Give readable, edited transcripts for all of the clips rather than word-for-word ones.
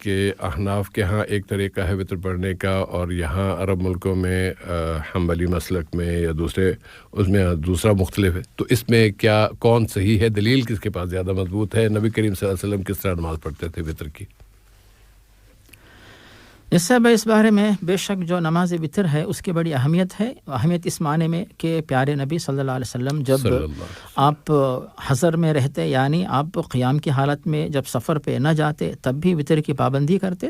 کہ احناف کے ہاں ایک طریقہ ہے وطر پڑھنے کا اور یہاں عرب ملکوں میں حنبلی مسلک میں یا دوسرے اس میں دوسرا مختلف ہے، تو اس میں کیا کون صحیح ہے؟ دلیل کس کے پاس زیادہ مضبوط ہے؟ نبی کریم صلی اللہ علیہ وسلم کس طرح نماز پڑھتے تھے وطر کی؟ اس سے اس بارے میں بے شک جو نماز وطر ہے اس کی بڑی اہمیت ہے. اہمیت اس معنی میں کہ پیارے نبی صلی اللہ علیہ وسلم جب آپ حضر میں رہتے، یعنی آپ قیام کی حالت میں جب سفر پہ نہ جاتے تب بھی وطر کی پابندی کرتے،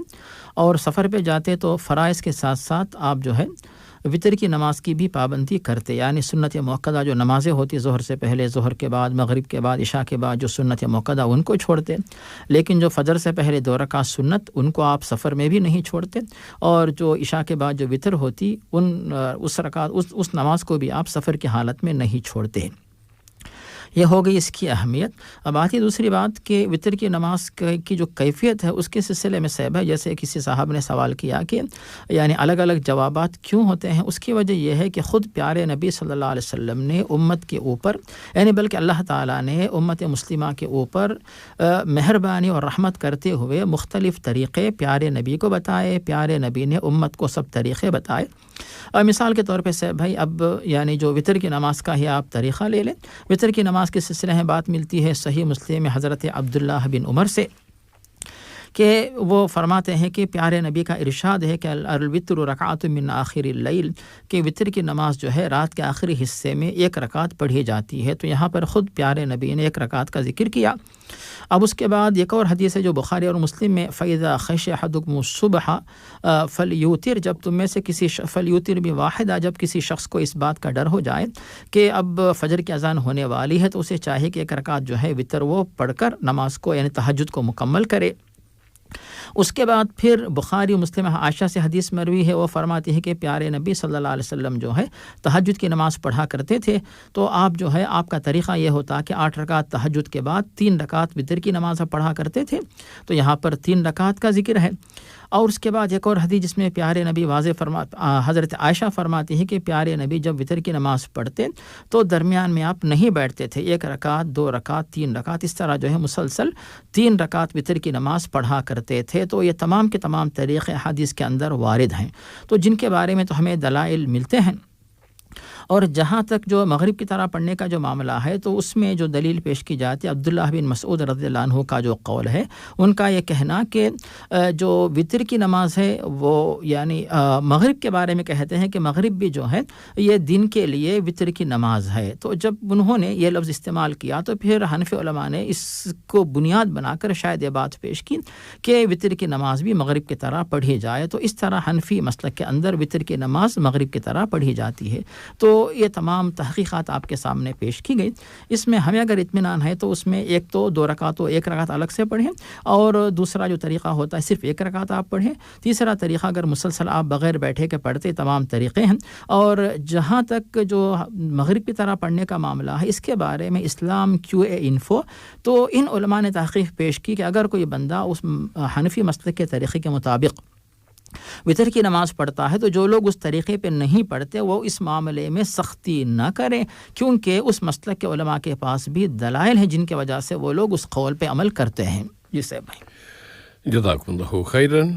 اور سفر پہ جاتے تو فرائض کے ساتھ ساتھ آپ جو ہے وطر کی نماز کی بھی پابندی کرتے، یعنی سنت موقدہ جو نمازیں ہوتی ظہر سے پہلے، ظہر کے بعد، مغرب کے بعد، عشاء کے بعد جو سنت موقدہ ان کو چھوڑتے، لیکن جو فجر سے پہلے 2 رکعت سنت ان کو آپ سفر میں بھی نہیں چھوڑتے، اور جو عشاء کے بعد جو وطر ہوتی اس نماز کو بھی آپ سفر کی حالت میں نہیں چھوڑتے. یہ ہو گئی اس کی اہمیت. اب آتی دوسری بات کہ وطر کی نماز کی جو کیفیت ہے اس کے سلسلے میں صاحب ہے، جیسے کسی صاحب نے سوال کیا کہ یعنی الگ الگ جوابات کیوں ہوتے ہیں. اس کی وجہ یہ ہے کہ خود پیارے نبی صلی اللہ علیہ وسلم نے امت کے اوپر، یعنی بلکہ اللہ تعالیٰ نے امت مسلمہ کے اوپر مہربانی اور رحمت کرتے ہوئے مختلف طریقے پیارے نبی کو بتائے، پیارے نبی نے امت کو سب طریقے بتائے. مثال کے طور پہ صاحب بھائی اب یعنی جو وطر کی نماز کا ہی آپ طریقہ لے لیں. وطر کی نماز کے سلسلے میں بات ملتی ہے صحیح مسلم میں حضرت عبداللہ بن عمر سے کہ وہ فرماتے ہیں کہ پیارے نبی کا ارشاد ہے کہ الوتر رکعت من آخر اللیل، کہ وطر کی نماز جو ہے رات کے آخری حصے میں 1 رکعت پڑھی جاتی ہے. تو یہاں پر خود پیارے نبی نے 1 رکعت کا ذکر کیا. اب اس کے بعد ایک اور حدیث ہے جو بخاری اور مسلم میں، فَإِذَا خَشِيَ أَحَدُكُمُ الصُّبْحَ فَلْيُوتِرْ، جب تم میں سے کسی فَلْيُوتِرْ بِوَاحِدَةٍ، جب کسی شخص کو اس بات کا ڈر ہو جائے کہ اب فجر کی اذان ہونے والی ہے تو اسے چاہیے کہ 1 رکعت جو ہے وطر وہ پڑھ کر نماز کو یعنی تہجد کو مکمل کرے. اس کے بعد پھر بخاری مسلم عائشہ سے حدیث مروی ہے، وہ فرماتی ہے کہ پیارے نبی صلی اللہ علیہ وسلم جو ہے تہجد کی نماز پڑھا کرتے تھے. تو آپ جو ہے آپ کا طریقہ یہ ہوتا کہ 8 رکعت تہجد کے بعد 3 رکعت وطر کی نماز پڑھا کرتے تھے. تو یہاں پر 3 رکعت کا ذکر ہے. اور اس کے بعد ایک اور حدیث جس میں پیارے نبی حضرت عائشہ فرماتی ہے کہ پیارے نبی جب وطر کی نماز پڑھتے تو درمیان میں آپ نہیں بیٹھتے تھے، 1 رکعت 2 رکعت 3 رکعت اس طرح جو ہے مسلسل 3 رکعت وطر کی نماز پڑھا کرتے تھے. تو یہ تمام کے تمام طریقے حدیث کے اندر وارد ہیں، تو جن کے بارے میں تو ہمیں دلائل ملتے ہیں. اور جہاں تک جو مغرب کی طرح پڑھنے کا جو معاملہ ہے تو اس میں جو دلیل پیش کی جاتی ہے عبداللہ بن مسعود رضی اللہ عنہ کا جو قول ہے، ان کا یہ کہنا کہ جو وطر کی نماز ہے وہ یعنی مغرب کے بارے میں کہتے ہیں کہ مغرب بھی جو ہے یہ دن کے لیے وطر کی نماز ہے. تو جب انہوں نے یہ لفظ استعمال کیا تو پھر حنفی علماء نے اس کو بنیاد بنا کر شاید یہ بات پیش کی کہ وطر کی نماز بھی مغرب کی طرح پڑھی جائے. تو اس طرح حنفی مسلک کے اندر وطر کی نماز مغرب کی طرح پڑھی جاتی ہے. تو یہ تمام تحقیقات آپ کے سامنے پیش کی گئی. اس میں ہمیں اگر اطمینان ہے تو اس میں ایک تو 2 رکعت و 1 رکعت الگ سے پڑھیں، اور دوسرا جو طریقہ ہوتا ہے صرف 1 رکعت آپ پڑھیں. تیسرا طریقہ اگر مسلسل آپ بغیر بیٹھے کے پڑھتے، تمام طریقے ہیں. اور جہاں تک جو مغرب کی طرح پڑھنے کا معاملہ ہے اس کے بارے میں اسلام QA انفو تو ان علماء نے تحقیق پیش کی کہ اگر کوئی بندہ اس حنفی مسلک کے طریقے کے مطابق وطر کی نماز پڑھتا ہے تو جو لوگ اس طریقے پہ نہیں پڑھتے وہ اس معاملے میں سختی نہ کریں، کیونکہ اس مسلک کے علماء کے پاس بھی دلائل ہیں جن کی وجہ سے وہ لوگ اس قول پہ عمل کرتے ہیں. جی صاحب بھائی، جزاکم اللہ خیرن.